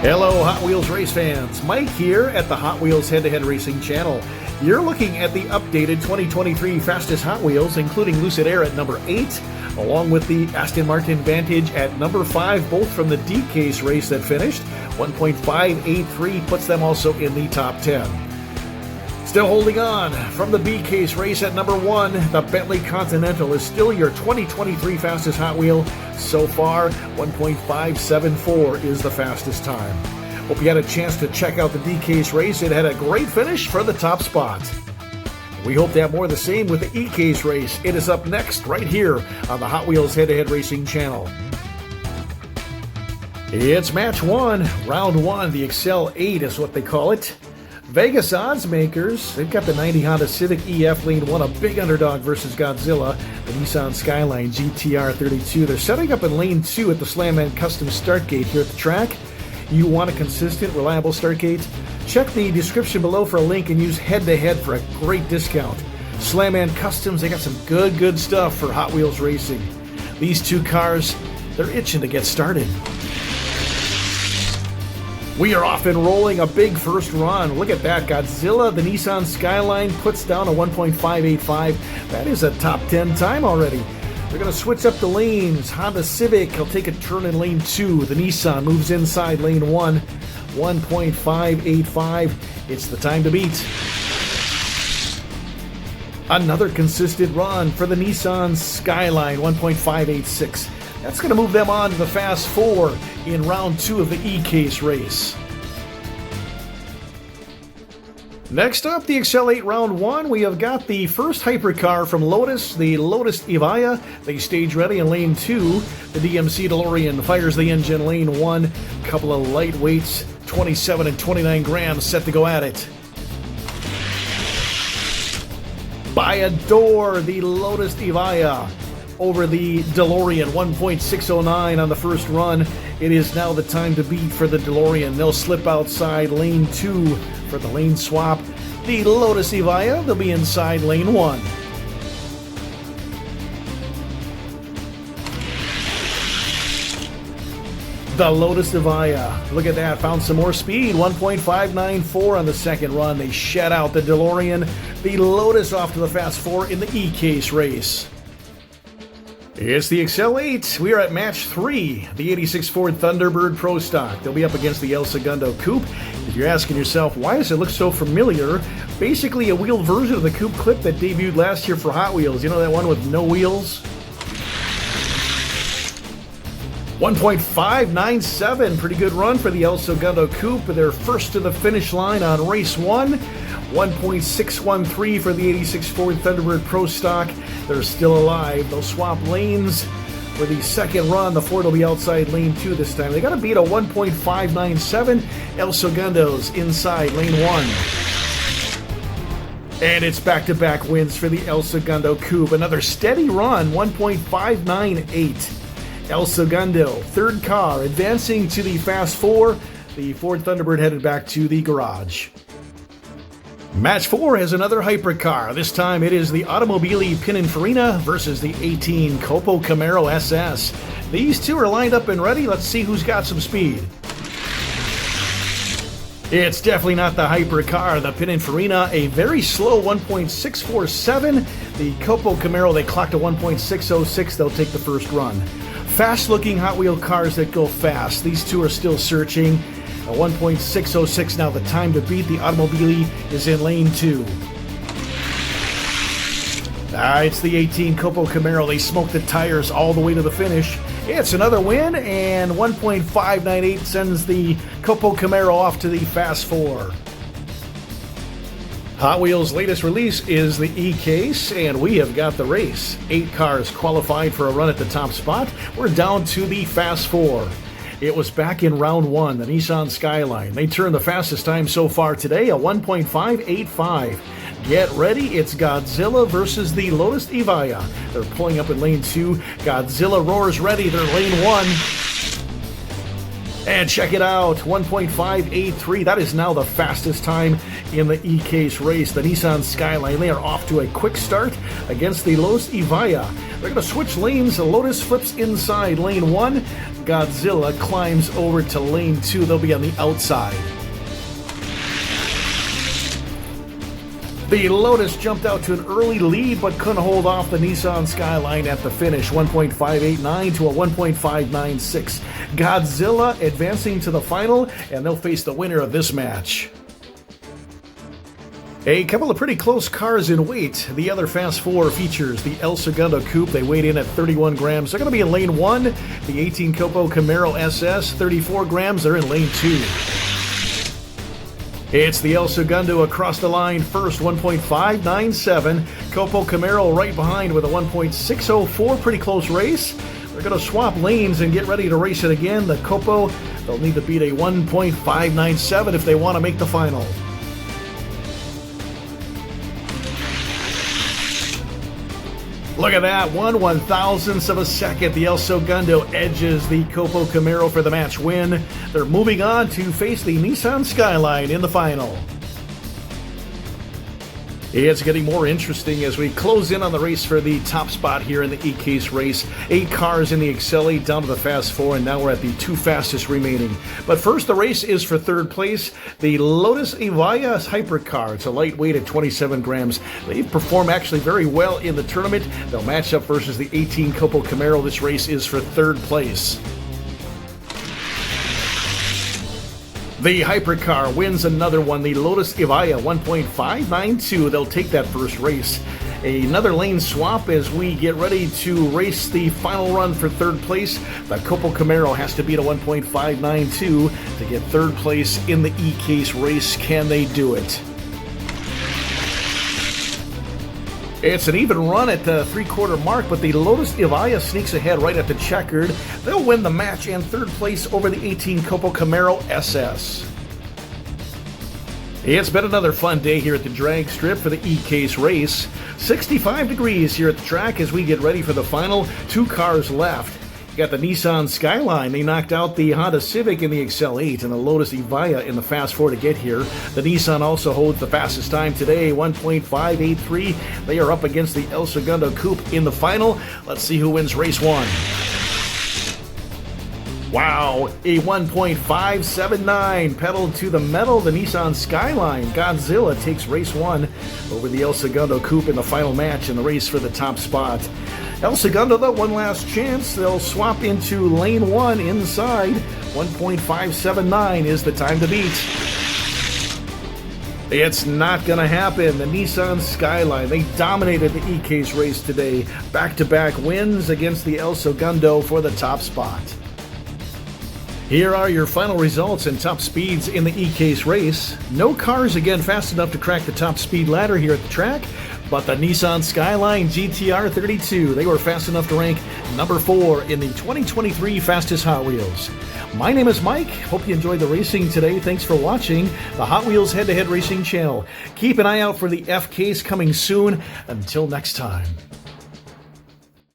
Hello Hot Wheels race fans, Mike here at the Hot Wheels Head-to-Head Racing channel. You're looking at the updated 2023 fastest Hot Wheels, including Lucid Air at number 8, along with the Aston Martin Vantage at number 5, both from the Diecast race that finished. 1.583 puts them also in the top 10. Still holding on from the B-Case race at number 1, the Bentley Continental is still your 2023 fastest Hot Wheel. So far, 1.574 is the fastest time. Hope you had a chance to check out the D-Case race. It had a great finish for the top spot. We hope to have more of the same with the E-Case race. It is up next right here on the Hot Wheels Head-to-Head Racing channel. It's match 1, round 1. The Excel 8 is what they call it. Vegas odds makers, they've got the 90 Honda Civic EF lane 1, a big underdog versus Godzilla. The Nissan Skyline GTR 32. They're setting up in lane 2 at the Slamman Custom Start Gate here at the track. You want a consistent, reliable start gate? Check the description below for a link and use head-to-head for a great discount. Slamman Customs, they got some good stuff for Hot Wheels racing. These two cars, they're itching to get started. We are off and rolling, a big first run. Look at that, Godzilla, the Nissan Skyline puts down a 1.585. That is a top 10 time already. They're going to switch up the lanes. Honda Civic will take a turn in lane 2. The Nissan moves inside lane 1. 1.585. It's the time to beat. Another consistent run for the Nissan Skyline, 1.586. That's going to move them on to the Fast 4 in round 2 of the E-Case race. Next up, the Excel 8 round 1, we have got the first hypercar from Lotus, the Lotus Evija. They stage ready in lane 2. The DMC DeLorean fires the engine lane 1. Couple of lightweights, 27 and 29 grams set to go at it. By a door, the Lotus Evija over the DeLorean, 1.609 on the first run. It is now the time to beat for the DeLorean. They'll slip outside lane 2 for the lane swap. The Lotus Evija, they'll be inside lane 1. The Lotus Evija, look at that, found some more speed, 1.594 on the second run. They shed out the DeLorean. The Lotus off to the Fast 4 in the E-Case race. It's the Excel 8. We are at match 3, the 86 Ford Thunderbird Pro Stock. They'll be up against the El Segundo Coupe. If you're asking yourself, why does it look so familiar? Basically a wheeled version of the Coupe Clip that debuted last year for Hot Wheels. You know that one with no wheels? 1.597, pretty good run for the El Segundo Coupe. They're first to the finish line on race 1. 1.613 for the 86 Ford Thunderbird Pro Stock. They're still alive. They'll swap lanes for the second run. The Ford will be outside lane 2 this time. They got to beat a 1.597. El Segundo's inside lane 1. And it's back-to-back wins for the El Segundo Coupe. Another steady run, 1.598. El Segundo, third car, advancing to the Fast 4. The Ford Thunderbird headed back to the garage. Match 4 has another hypercar. This time it is the Automobili Pininfarina versus the 18 Copo Camaro SS. These two are lined up and ready. Let's see who's got some speed. It's definitely not the hypercar. The Pininfarina, a very slow 1.647. The Copo Camaro, they clocked a 1.606. They'll take the first run. Fast-looking Hot Wheel cars that go fast. These two are still searching. A 1.606 now, the time to beat. The Automobili is in lane 2. It's the 18 Copo Camaro. They smoked the tires all the way to the finish. It's another win, and 1.598 sends the Copo Camaro off to the Fast 4. Hot Wheels' latest release is the E-Case, and we have got the race. 8 cars qualified for a run at the top spot. We're down to the Fast 4. It was back in round 1, the Nissan Skyline. They turned the fastest time so far today, a 1.585. Get ready, it's Godzilla versus the Lotus Evija. They're pulling up in lane 2. Godzilla roars ready, they're lane 1. And check it out, 1.583. That is now the fastest time in the E-Case race. The Nissan Skyline, they are off to a quick start against the Lotus Evija. They're going to switch lanes. The Lotus flips inside lane 1. Godzilla climbs over to lane 2. They'll be on the outside. The Lotus jumped out to an early lead but couldn't hold off the Nissan Skyline at the finish, 1.589 to a 1.596. Godzilla advancing to the final, and they'll face the winner of this match. A couple of pretty close cars in weight. The other Fast 4 features the El Segundo Coupe. They weighed in at 31 grams. They're going to be in lane 1. The 18 Copo Camaro SS, 34 grams. They're in lane 2. It's the El Segundo across the line first, 1.597. Copo Camaro right behind with a 1.604. Pretty close race. They're going to swap lanes and get ready to race it again. The Copo, they'll need to beat a 1.597 if they want to make the final. Look at that, 1/1000th of a second. The El Segundo edges the Copo Camaro for the match win. They're moving on to face the Nissan Skyline in the final. It's getting more interesting as we close in on the race for the top spot here in the E-Case race. 8 cars in the Excel 8 down to the Fast 4, and now we're at the 2 fastest remaining. But first, the race is for third place. The Lotus Evija Hypercar. It's a lightweight at 27 grams. They perform actually very well in the tournament. They'll match up versus the 18 Copo Camaro. This race is for third place. The Hypercar wins another one. The Lotus Evija 1.592. They'll take that first race. Another lane swap as we get ready to race the final run for third place. The Copo Camaro has to beat a 1.592 to get third place in the E-Case race. Can they do it? It's an even run at the 3/4 mark, but the Lotus Evija sneaks ahead right at the checkered. They'll win the match and third place over the 18 Copo Camaro SS. It's been another fun day here at the drag strip for the E-Case race. 65 degrees here at the track as we get ready for the final. 2 cars left. You got the Nissan Skyline. They knocked out the Honda Civic in the Excel 8 and the Lotus Evija in the Fast 4 to get here. The Nissan also holds the fastest time today, 1.583. They are up against the El Segundo Coupe in the final. Let's see who wins race 1. Wow, a 1.579. Pedal to the metal, the Nissan Skyline. Godzilla takes race 1 over the El Segundo Coupe in the final match in the race for the top spot. El Segundo, though, one last chance. They'll swap into lane 1 inside. 1.579 is the time to beat. It's not going to happen. The Nissan Skyline, they dominated the E-Case race today. Back-to-back wins against the El Segundo for the top spot. Here are your final results and top speeds in the E-Case race. No cars again fast enough to crack the top speed ladder here at the track, but the Nissan Skyline GTR 32, they were fast enough to rank number 4 in the 2023 fastest Hot Wheels. My name is Mike. Hope you enjoyed the racing today. Thanks for watching the Hot Wheels Head-to-Head Racing channel. Keep an eye out for the F-Case coming soon. Until next time.